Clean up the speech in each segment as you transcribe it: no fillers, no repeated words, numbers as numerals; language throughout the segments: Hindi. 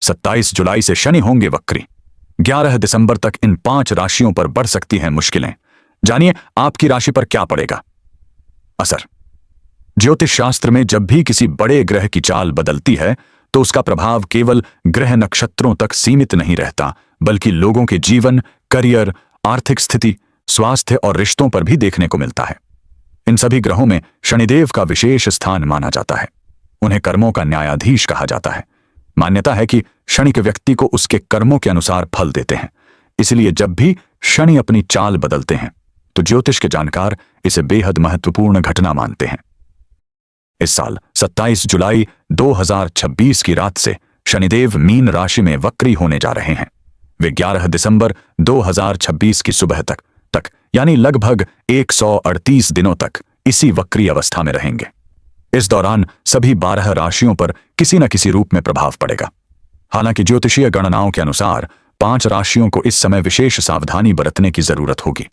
27 जुलाई से शनि होंगे वक्री। 11 दिसंबर तक इन 5 राशियों पर बढ़ सकती हैं मुश्किलें। जानिए आपकी राशि पर क्या पड़ेगा असर। ज्योतिष शास्त्र में जब भी किसी बड़े ग्रह की चाल बदलती है तो उसका प्रभाव केवल ग्रह नक्षत्रों तक सीमित नहीं रहता, बल्कि लोगों के जीवन, करियर, आर्थिक स्थिति, स्वास्थ्य और रिश्तों पर भी देखने को मिलता है। इन सभी ग्रहों में शनिदेव का विशेष स्थान माना जाता है। उन्हें कर्मों का न्यायाधीश कहा जाता है। मान्यता है कि शनि के व्यक्ति को उसके कर्मों के अनुसार फल देते हैं। इसलिए जब भी शनि अपनी चाल बदलते हैं तो ज्योतिष के जानकार इसे बेहद महत्वपूर्ण घटना मानते हैं। इस साल 27 जुलाई 2026 की रात से शनिदेव मीन राशि में वक्री होने जा रहे हैं। वे 11 दिसंबर 2026 की सुबह तक यानी लगभग 138 दिनों तक इसी वक्री अवस्था में रहेंगे। इस दौरान सभी 12 राशियों पर किसी न किसी रूप में प्रभाव पड़ेगा। हालांकि ज्योतिषीय गणनाओं के अनुसार 5 राशियों को इस समय विशेष सावधानी बरतने की जरूरत होगी।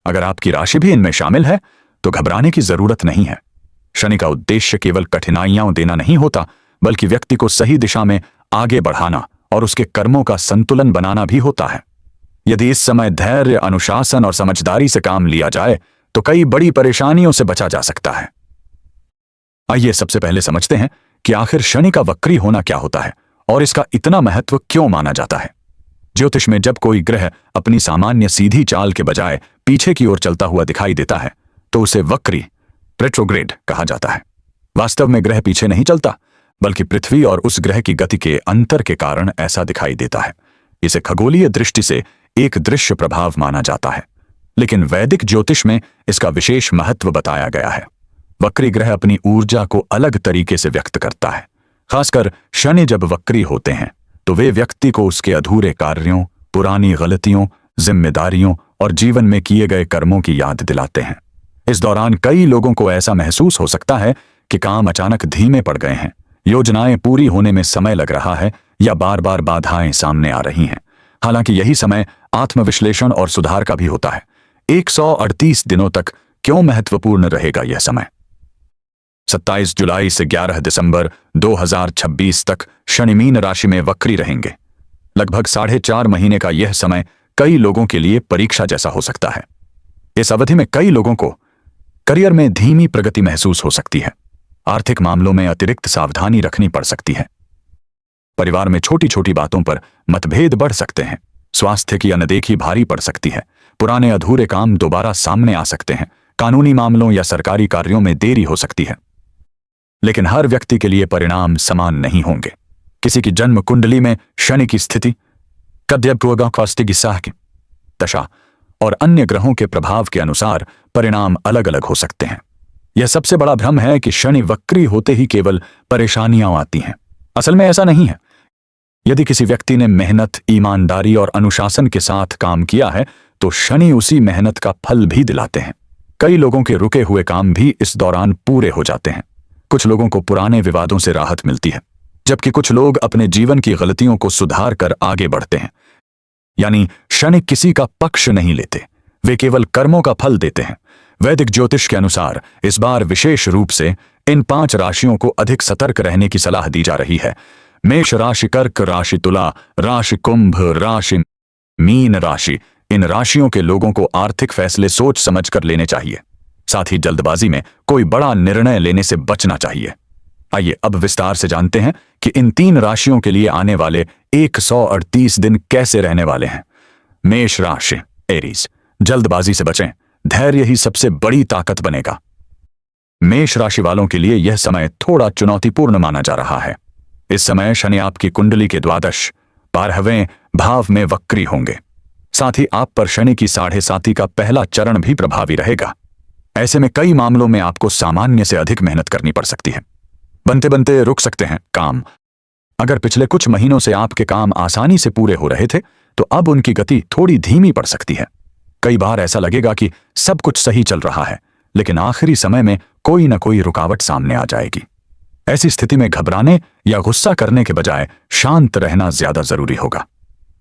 अगर आपकी राशि भी इनमें शामिल है तो घबराने की जरूरत नहीं है। शनि का उद्देश्य केवल कठिनाइयां देना नहीं होता, बल्कि व्यक्ति को सही दिशा में आगे बढ़ाना और उसके कर्मों का संतुलन बनाना भी होता है। यदि इस समय धैर्य, अनुशासन और समझदारी से काम लिया जाए तो कई बड़ी परेशानियों से बचा जा सकता है। आइए सबसे पहले समझते हैं कि आखिर शनि का वक्री होना क्या होता है और इसका इतना महत्व क्यों माना जाता है। ज्योतिष में जब कोई ग्रह अपनी सामान्य सीधी चाल के बजाय पीछे की ओर चलता हुआ दिखाई देता है तो उसे वक्री, रेट्रोग्रेड कहा जाता है। वास्तव में ग्रह पीछे नहीं चलता, बल्कि पृथ्वी और उस ग्रह की गति के अंतर के कारण ऐसा दिखाई देता है। इसे खगोलीय दृष्टि से एक दृश्य प्रभाव माना जाता है, लेकिन वैदिक ज्योतिष में इसका विशेष महत्व बताया गया है। वक्री ग्रह अपनी ऊर्जा को अलग तरीके से व्यक्त करता है। खासकर शनि जब वक्री होते हैं तो वे व्यक्ति को उसके अधूरे कार्यों, पुरानी गलतियों, जिम्मेदारियों और जीवन में किए गए कर्मों की याद दिलाते हैं। इस दौरान कई लोगों को ऐसा महसूस हो सकता है कि काम अचानक धीमे पड़ गए हैं, योजनाएं पूरी होने में समय लग रहा है या बार बार बाधाएं सामने आ रही हैं। हालांकि यही समय आत्मविश्लेषण और सुधार का भी होता है। 138 दिनों तक क्यों महत्वपूर्ण रहेगा यह समय? 27 जुलाई से 11 दिसंबर 2026 तक शनि मीन राशि में वक्री रहेंगे। लगभग 4.5 महीने का यह समय कई लोगों के लिए परीक्षा जैसा हो सकता है। इस अवधि में कई लोगों को करियर में धीमी प्रगति महसूस हो सकती है। आर्थिक मामलों में अतिरिक्त सावधानी रखनी पड़ सकती है। परिवार में छोटी छोटी बातों पर मतभेद बढ़ सकते हैं। स्वास्थ्य की अनदेखी भारी पड़ सकती है। पुराने अधूरे काम दोबारा सामने आ सकते हैं। कानूनी मामलों या सरकारी कार्यों में देरी हो सकती है। लेकिन हर व्यक्ति के लिए परिणाम समान नहीं होंगे। किसी की जन्म कुंडली में शनि की स्थिति, दशा और अन्य ग्रहों के प्रभाव के अनुसार परिणाम अलग अलग हो सकते हैं। यह सबसे बड़ा भ्रम है कि शनि वक्री होते ही केवल परेशानियां आती हैं। असल में ऐसा नहीं है। यदि किसी व्यक्ति ने मेहनत, ईमानदारी और अनुशासन के साथ काम किया है तो शनि उसी मेहनत का फल भी दिलाते हैं। कई लोगों के रुके हुए काम भी इस दौरान पूरे हो जाते हैं। कुछ लोगों को पुराने विवादों से राहत मिलती है, जबकि कुछ लोग अपने जीवन की गलतियों को सुधार कर आगे बढ़ते हैं। यानी शनि किसी का पक्ष नहीं लेते, वे केवल कर्मों का फल देते हैं। वैदिक ज्योतिष के अनुसार इस बार विशेष रूप से इन 5 राशियों को अधिक सतर्क रहने की सलाह दी जा रही है। मेष राशि, कर्क राशि, तुला राशि, कुंभ राशि, मीन राशि। इन राशियों के लोगों को आर्थिक फैसले सोच समझ कर लेने चाहिए। साथ ही जल्दबाजी में कोई बड़ा निर्णय लेने से बचना चाहिए। आइए अब विस्तार से जानते हैं कि इन 3 राशियों के लिए आने वाले 138 दिन कैसे रहने वाले हैं। मेष राशि, एरीज, जल्दबाजी से बचें, धैर्य ही सबसे बड़ी ताकत बनेगा। मेष राशि वालों के लिए यह समय थोड़ा चुनौतीपूर्ण माना जा रहा है। इस समय शनि आपकी कुंडली के 12वें भाव में वक्री होंगे। साथ ही आप पर शनि की 7.5 का पहला चरण भी प्रभावी रहेगा। ऐसे में कई मामलों में आपको सामान्य से अधिक मेहनत करनी पड़ सकती है। बनते बनते रुक सकते हैं काम। अगर पिछले कुछ महीनों से आपके काम आसानी से पूरे हो रहे थे तो अब उनकी गति थोड़ी धीमी पड़ सकती है। कई बार ऐसा लगेगा कि सब कुछ सही चल रहा है, लेकिन आखिरी समय में कोई न कोई रुकावट सामने आ जाएगी। ऐसी स्थिति में घबराने या गुस्सा करने के बजाय शांत रहना ज्यादा जरूरी होगा।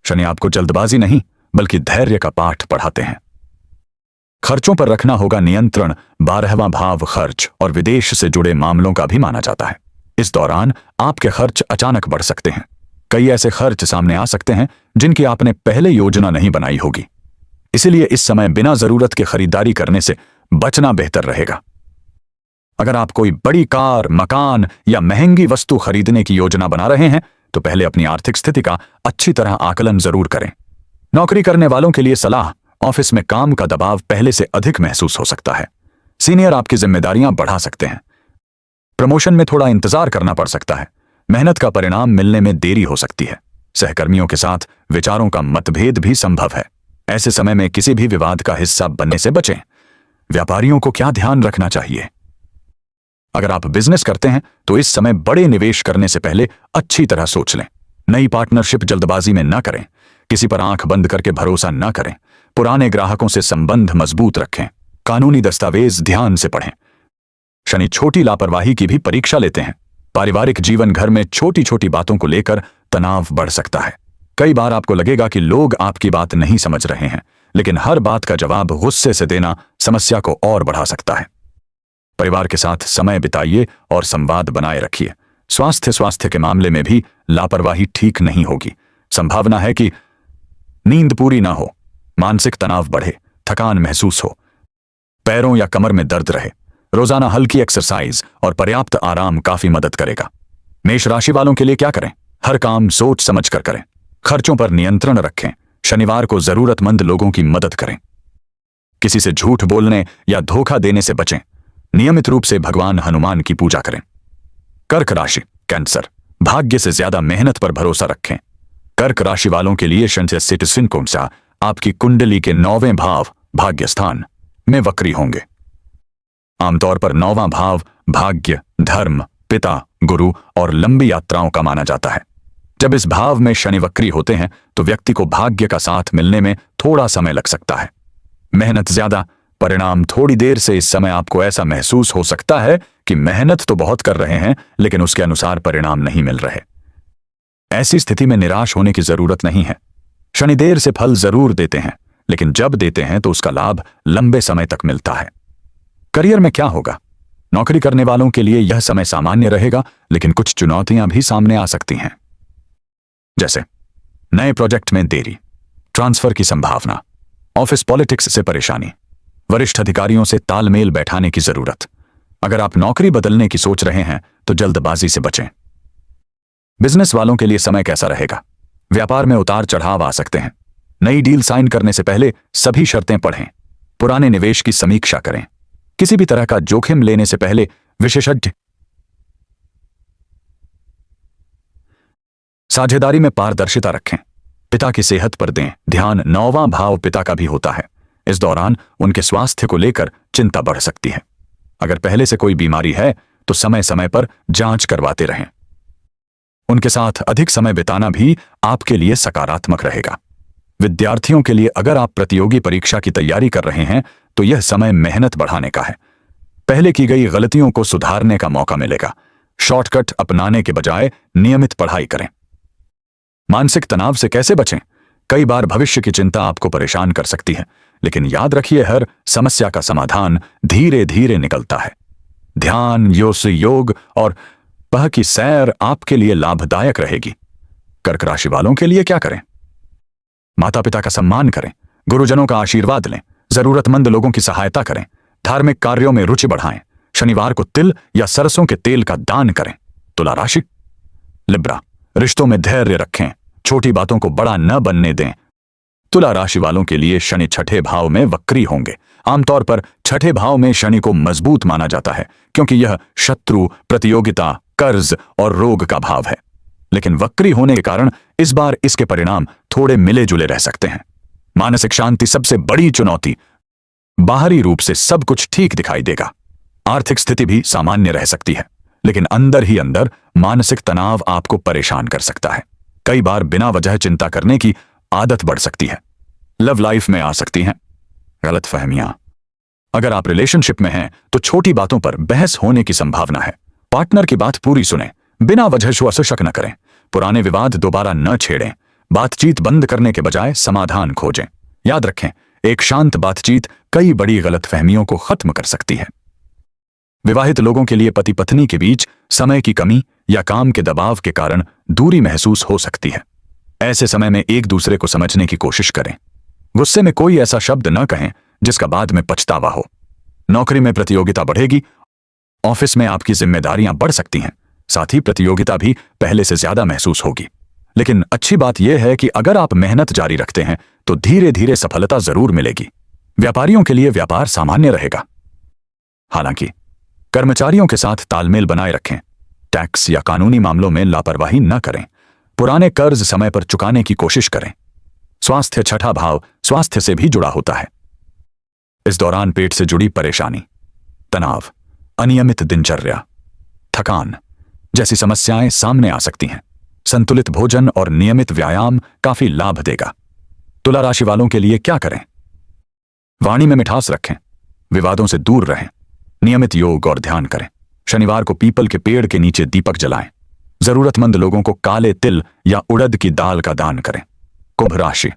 शनि आपको जल्दबाजी नहीं बल्कि धैर्य का पाठ पढ़ाते हैं। खर्चों पर रखना होगा नियंत्रण। 12वां भाव खर्च और विदेश से जुड़े मामलों का भी माना जाता है। इस दौरान आपके खर्च अचानक बढ़ सकते हैं। कई ऐसे खर्च सामने आ सकते हैं जिनकी आपने पहले योजना नहीं बनाई होगी। इसीलिए इस समय बिना जरूरत के खरीदारी करने से बचना बेहतर रहेगा। अगर आप कोई बड़ी कार, मकान या महंगी वस्तु खरीदने की योजना बना रहे हैं तो पहले अपनी आर्थिक स्थिति का अच्छी तरह आकलन जरूर करें। नौकरी करने वालों के लिए सलाह, ऑफिस में काम का दबाव पहले से अधिक महसूस हो सकता है। सीनियर आपकी जिम्मेदारियां बढ़ा सकते हैं। प्रमोशन में थोड़ा इंतजार करना पड़ सकता है। मेहनत का परिणाम मिलने में देरी हो सकती है। सहकर्मियों के साथ विचारों का मतभेद भी संभव है। ऐसे समय में किसी भी विवाद का हिस्सा बनने से बचें। व्यापारियों को क्या ध्यान रखना चाहिए? अगर आप बिजनेस करते हैं तो इस समय बड़े निवेश करने से पहले अच्छी तरह सोच लें। नई पार्टनरशिप जल्दबाजी में न करें। किसी पर आंख बंद करके भरोसा न करें। पुराने ग्राहकों से संबंध मजबूत रखें। कानूनी दस्तावेज ध्यान से पढ़ें। शनि छोटी लापरवाही की भी परीक्षा लेते हैं। पारिवारिक जीवन, घर में छोटी छोटी बातों को लेकर तनाव बढ़ सकता है। कई बार आपको लगेगा कि लोग आपकी बात नहीं समझ रहे हैं, लेकिन हर बात का जवाब गुस्से से देना समस्या को और बढ़ा सकता है। परिवार के साथ समय बिताइए और संवाद बनाए रखिए। स्वास्थ्य के मामले में भी लापरवाही ठीक नहीं होगी। संभावना है कि नींद पूरी ना हो, मानसिक तनाव बढ़े, थकान महसूस हो, पैरों या कमर में दर्द रहे। रोजाना हल्की एक्सरसाइज और पर्याप्त आराम काफी मदद करेगा। मेष राशि वालों के लिए क्या करें? हर काम सोच समझ कर करें। खर्चों पर नियंत्रण रखें। शनिवार को जरूरतमंद लोगों की मदद करें। किसी से झूठ बोलने या धोखा देने से बचें। नियमित रूप से भगवान हनुमान की पूजा करें। कर्क राशि, कैंसर, भाग्य से ज्यादा मेहनत पर भरोसा रखें। कर्क राशि वालों के लिए शनि सिटिसिन कौनसा आपकी कुंडली के 9वें भाव भाग्य स्थान में वक्री होंगे। आमतौर पर 9वां भाव भाग्य, धर्म, पिता, गुरु और लंबी यात्राओं का माना जाता है। जब इस भाव में शनि वक्री होते हैं तो व्यक्ति को भाग्य का साथ मिलने में थोड़ा समय लग सकता है। मेहनत ज्यादा, परिणाम थोड़ी देर से। इस समय आपको ऐसा महसूस हो सकता है कि मेहनत तो बहुत कर रहे हैं लेकिन उसके अनुसार परिणाम नहीं मिल रहे। ऐसी स्थिति में निराश होने की जरूरत नहीं है। शनि देर से फल जरूर देते हैं, लेकिन जब देते हैं तो उसका लाभ लंबे समय तक मिलता है। करियर में क्या होगा? नौकरी करने वालों के लिए यह समय सामान्य रहेगा, लेकिन कुछ चुनौतियां भी सामने आ सकती हैं, जैसे नए प्रोजेक्ट में देरी, ट्रांसफर की संभावना, ऑफिस पॉलिटिक्स से परेशानी, वरिष्ठ अधिकारियों से तालमेल बैठाने की जरूरत। अगर आप नौकरी बदलने की सोच रहे हैं तो जल्दबाजी से बचें। बिजनेस वालों के लिए समय कैसा रहेगा? व्यापार में उतार चढ़ाव आ सकते हैं। नई डील साइन करने से पहले सभी शर्तें पढ़ें। पुराने निवेश की समीक्षा करें। किसी भी तरह का जोखिम लेने से पहले विशेषज्ञ साझेदारी में पारदर्शिता रखें। पिता की सेहत पर दें ध्यान। 9वां भाव पिता का भी होता है। इस दौरान उनके स्वास्थ्य को लेकर चिंता बढ़ सकती है। अगर पहले से कोई बीमारी है तो समय समय पर जांच करवाते रहें। उनके साथ अधिक समय बिताना भी आपके लिए सकारात्मक रहेगा। विद्यार्थियों के लिए अगर आप प्रतियोगी परीक्षा की तैयारी कर रहे हैं तो यह समय मेहनत बढ़ाने का है। पहले की गई गलतियों को सुधारने का मौका मिलेगा। शॉर्टकट अपनाने के बजाय नियमित पढ़ाई करें। मानसिक तनाव से कैसे बचें? कई बार भविष्य की चिंता आपको परेशान कर सकती है, लेकिन याद रखिए हर समस्या का समाधान धीरे धीरे निकलता है। ध्यान, योग और पह की सैर आपके लिए लाभदायक रहेगी। कर्क राशि वालों के लिए क्या करें? माता पिता का सम्मान करें। गुरुजनों का आशीर्वाद लें। जरूरतमंद लोगों की सहायता करें। धार्मिक कार्यों में रुचि बढ़ाएं। शनिवार को तिल या सरसों के तेल का दान करें। तुला राशि, लिब्रा, रिश्तों में धैर्य रखें। छोटी बातों को बड़ा न बनने दें। तुला राशि वालों के लिए शनि 6ठे भाव में वक्री होंगे। आमतौर पर 6ठे भाव में शनि को मजबूत माना जाता है क्योंकि यह शत्रु, प्रतियोगिता, कर्ज और रोग का भाव है। लेकिन वक्री होने के कारण इस बार इसके परिणाम थोड़े मिले जुले रह सकते हैं। मानसिक शांति सबसे बड़ी चुनौती। बाहरी रूप से सब कुछ ठीक दिखाई देगा। आर्थिक स्थिति भी सामान्य रह सकती है, लेकिन अंदर ही अंदर मानसिक तनाव आपको परेशान कर सकता है। कई बार बिना वजह चिंता करने की आदत बढ़ सकती है। लव लाइफ में आ सकती हैं गलतफहमियां। अगर आप रिलेशनशिप में हैं तो छोटी बातों पर बहस होने की संभावना है। पार्टनर की बात पूरी सुनें। बिना वजह शक न करें। पुराने विवाद दोबारा न छेड़ें। बातचीत बंद करने के बजाय समाधान खोजें। याद रखें, एक शांत बातचीत कई बड़ी गलतफहमियों को खत्म कर सकती है। विवाहित लोगों के लिए पति पत्नी के बीच समय की कमी या काम के दबाव के कारण दूरी महसूस हो सकती है। ऐसे समय में एक दूसरे को समझने की कोशिश करें। गुस्से में कोई ऐसा शब्द न कहें जिसका बाद में पछतावा हो। नौकरी में प्रतियोगिता बढ़ेगी, ऑफिस में आपकी जिम्मेदारियां बढ़ सकती हैं, साथ ही प्रतियोगिता भी पहले से ज्यादा महसूस होगी। लेकिन अच्छी बात यह है कि अगर आप मेहनत जारी रखते हैं तो धीरे धीरे सफलता जरूर मिलेगी। व्यापारियों के लिए व्यापार सामान्य रहेगा। हालांकि कर्मचारियों के साथ तालमेल बनाए रखें। टैक्स या कानूनी मामलों में लापरवाही न करें। पुराने कर्ज समय पर चुकाने की कोशिश करें। स्वास्थ्य, छठा भाव स्वास्थ्य से भी जुड़ा होता है। इस दौरान पेट से जुड़ी परेशानी, तनाव, अनियमित दिनचर्या, थकान जैसी समस्याएं सामने आ सकती हैं। संतुलित भोजन और नियमित व्यायाम काफी लाभ देगा। तुला राशि वालों के लिए क्या करें? वाणी में मिठास रखें, विवादों से दूर रहें, नियमित योग और ध्यान करें। शनिवार को पीपल के पेड़ के नीचे दीपक जलाएं। जरूरतमंद लोगों को काले तिल या उड़द की दाल का दान करें। कुंभ राशि,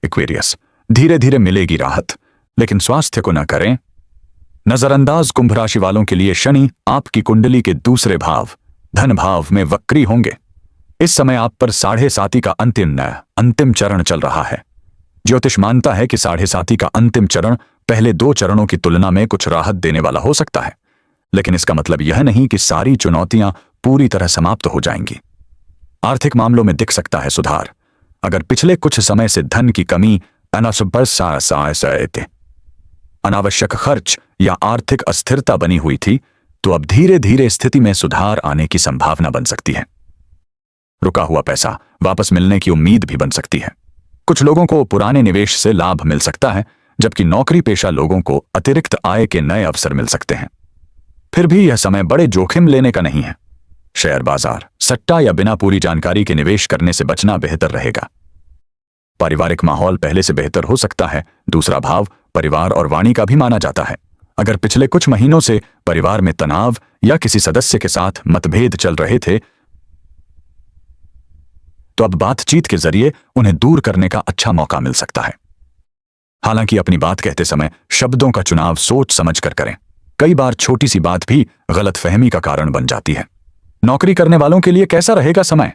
एक्वेरियस, धीरे धीरे मिलेगी राहत, लेकिन स्वास्थ्य को न करें नजरअंदाज। कुंभ राशि वालों के लिए शनि आपकी कुंडली के दूसरे भाव धन भाव में वक्री होंगे। इस समय आप पर 7.5 का अंतिम चरण चल रहा है। ज्योतिष मानता है कि 7.5 का अंतिम चरण पहले 2 चरणों की तुलना में कुछ राहत देने वाला हो सकता है, लेकिन इसका मतलब यह नहीं कि सारी चुनौतियां पूरी तरह समाप्त हो जाएंगी। आर्थिक मामलों में दिख सकता है सुधार। अगर पिछले कुछ समय से धन की कमी, अनावश्यक खर्च या आर्थिक अस्थिरता बनी हुई थी, तो अब धीरे धीरे स्थिति में सुधार आने की संभावना बन सकती है। रुका हुआ पैसा वापस मिलने की उम्मीद भी बन सकती है। कुछ लोगों को पुराने निवेश से लाभ मिल सकता है, जबकि नौकरी पेशा लोगों को अतिरिक्त आय के नए अवसर मिल सकते हैं। फिर भी यह समय बड़े जोखिम लेने का नहीं है। शेयर बाजार, सट्टा या बिना पूरी जानकारी के निवेश करने से बचना बेहतर रहेगा। पारिवारिक माहौल पहले से बेहतर हो सकता है। दूसरा भाव परिवार और वाणी का भी माना जाता है। अगर पिछले कुछ महीनों से परिवार में तनाव या किसी सदस्य के साथ मतभेद चल रहे थे, तो अब बातचीत के जरिए उन्हें दूर करने का अच्छा मौका मिल सकता है। हालांकि अपनी बात कहते समय शब्दों का चुनाव सोच समझकर करें। कई बार छोटी सी बात भी गलतफहमी का कारण बन जाती है। नौकरी करने वालों के लिए कैसा रहेगा समय?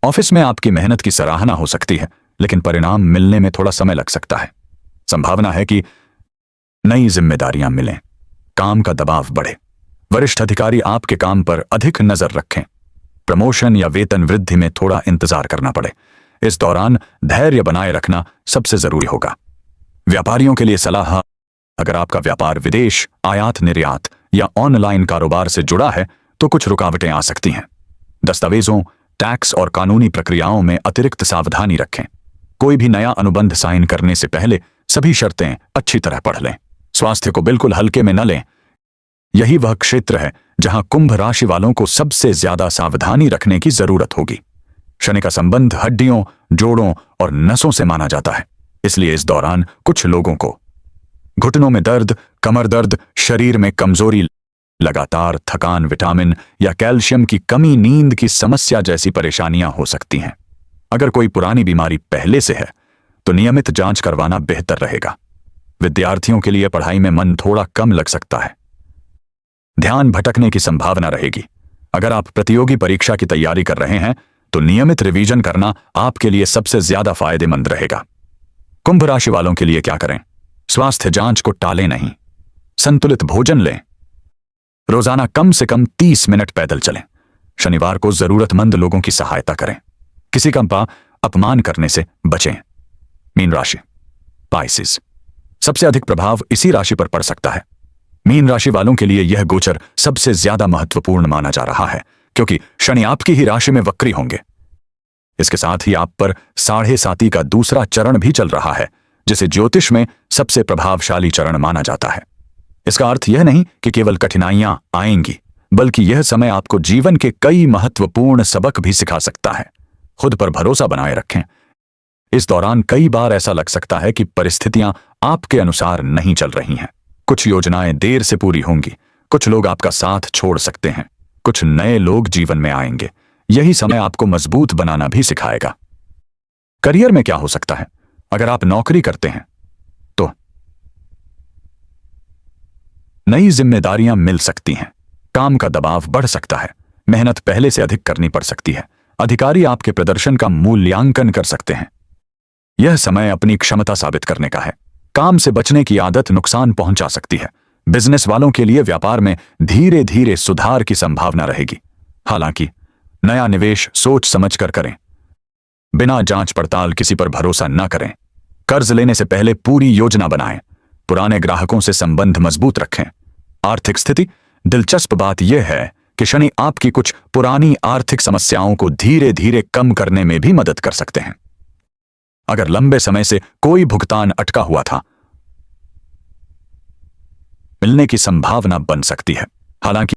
ऑफिस में आपकी मेहनत की सराहना हो सकती है, लेकिन परिणाम मिलने में थोड़ा समय लग सकता है। संभावना है कि नई जिम्मेदारियां मिलें, काम का दबाव बढ़े, वरिष्ठ अधिकारी आपके काम पर अधिक नजर रखें, प्रमोशन या वेतन वृद्धि में थोड़ा इंतजार करना पड़े। इस दौरान धैर्य बनाए रखना सबसे जरूरी होगा। व्यापारियों के लिए सलाह, अगर आपका व्यापार विदेश, आयात निर्यात या ऑनलाइन कारोबार से जुड़ा है तो कुछ रुकावटें आ सकती हैं। दस्तावेजों, टैक्स और कानूनी प्रक्रियाओं में अतिरिक्त सावधानी रखें। कोई भी नया अनुबंध साइन करने से पहले सभी शर्तें अच्छी तरह पढ़ लें। स्वास्थ्य को बिल्कुल हल्के में न लें। यही वह क्षेत्र है जहां कुंभ राशि वालों को सबसे ज्यादा सावधानी रखने की जरूरत होगी। शनि का संबंध हड्डियों, जोड़ों और नसों से माना जाता है, इसलिए इस दौरान कुछ लोगों को घुटनों में दर्द, कमर दर्द, शरीर में कमजोरी, लगातार थकान, विटामिन या कैल्शियम की कमी, नींद की समस्या जैसी परेशानियां हो सकती हैं। अगर कोई पुरानी बीमारी पहले से है तो नियमित जांच करवाना बेहतर रहेगा। विद्यार्थियों के लिए पढ़ाई में मन थोड़ा कम लग सकता है। ध्यान भटकने की संभावना रहेगी। अगर आप प्रतियोगी परीक्षा की तैयारी कर रहे हैं तो नियमित रिवीजन करना आपके लिए सबसे ज्यादा फायदेमंद रहेगा। कुंभ राशि वालों के लिए क्या करें? स्वास्थ्य जांच को टालें नहीं। संतुलित भोजन लें। रोजाना कम से कम 30 मिनट पैदल चलें। शनिवार को जरूरतमंद लोगों की सहायता करें। किसी का अपमान करने से बचें। मीन राशि, पाइसेस, सबसे अधिक प्रभाव इसी राशि पर पड़ सकता है। मीन राशि वालों के लिए यह गोचर सबसे ज्यादा महत्वपूर्ण माना जा रहा है, क्योंकि शनि आपकी ही राशि में वक्री होंगे। इसके साथ ही आप पर 7.5 का दूसरा चरण भी चल रहा है, जिसे ज्योतिष में सबसे प्रभावशाली चरण माना जाता है। इसका अर्थ यह नहीं कि केवल कठिनाइयां आएंगी, बल्कि यह समय आपको जीवन के कई महत्वपूर्ण सबक भी सिखा सकता है। खुद पर भरोसा बनाए रखें। इस दौरान कई बार ऐसा लग सकता है कि परिस्थितियां आपके अनुसार नहीं चल रही हैं। कुछ योजनाएं देर से पूरी होंगी, कुछ लोग आपका साथ छोड़ सकते हैं, कुछ नए लोग जीवन में आएंगे। यही समय आपको मजबूत बनाना भी सिखाएगा। करियर में क्या हो सकता है? अगर आप नौकरी करते हैं तो नई जिम्मेदारियां मिल सकती हैं। काम का दबाव बढ़ सकता है, मेहनत पहले से अधिक करनी पड़ सकती है, अधिकारी आपके प्रदर्शन का मूल्यांकन कर सकते हैं। यह समय अपनी क्षमता साबित करने का है। काम से बचने की आदत नुकसान पहुंचा सकती है। बिजनेस वालों के लिए व्यापार में धीरे धीरे सुधार की संभावना रहेगी। हालांकि नया निवेश सोच समझकर करें। बिना जांच पड़ताल किसी पर भरोसा न करें। कर्ज लेने से पहले पूरी योजना बनाएं। पुराने ग्राहकों से संबंध मजबूत रखें। आर्थिक स्थिति, दिलचस्प बात यह है कि शनि आपकी कुछ पुरानी आर्थिक समस्याओं को धीरे धीरे कम करने में भी मदद कर सकते हैं। अगर लंबे समय से कोई भुगतान अटका हुआ था, मिलने की संभावना बन सकती है। हालांकि